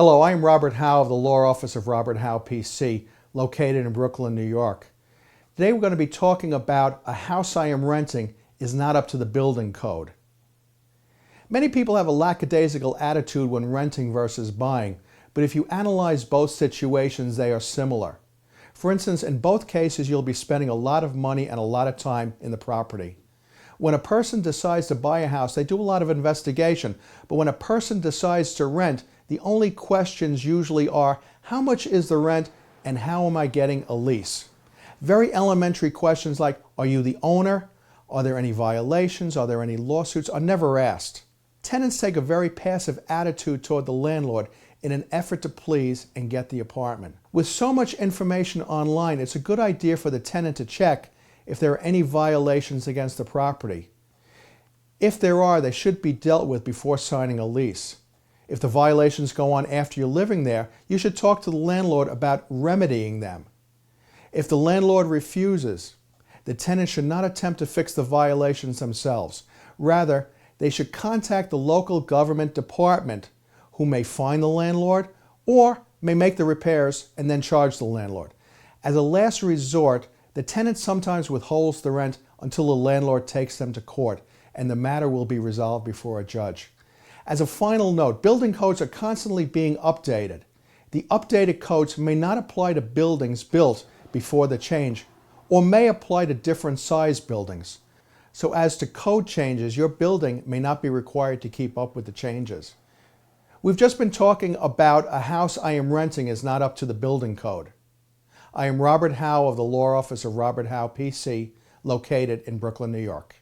Hello, I am Robert Howe of the Law Office of Robert Howe, PC, located in Brooklyn, New York. Today we're going to be talking about a house I am renting is not up to the building code. Many people have a lackadaisical attitude when renting versus buying, but if you analyze both situations, they are similar. For instance, in both cases, you'll be spending a lot of money and a lot of time in the property. When a person decides to buy a house, they do a lot of investigation, but when a person decides to rent, the only questions usually are, how much is the rent and how am I getting a lease? Very elementary questions like, are you the owner? Are there any violations? Are there any lawsuits? Are never asked. Tenants take a very passive attitude toward the landlord in an effort to please and get the apartment. With so much information online, it's a good idea for the tenant to check if there are any violations against the property. If there are, they should be dealt with before signing a lease. If the violations go on after you're living there, you should talk to the landlord about remedying them. If the landlord refuses, the tenant should not attempt to fix the violations themselves. Rather, they should contact the local government department, who may fine the landlord or may make the repairs and then charge the landlord. As a last resort, the tenant sometimes withholds the rent until the landlord takes them to court, and the matter will be resolved before a judge. As a final note, building codes are constantly being updated. The updated codes may not apply to buildings built before the change, or may apply to different size buildings. So as to code changes, your building may not be required to keep up with the changes. We've just been talking about a house I am renting is not up to the building code. I am Robert Howe of the Law Office of Robert Howe, PC, located in Brooklyn, New York.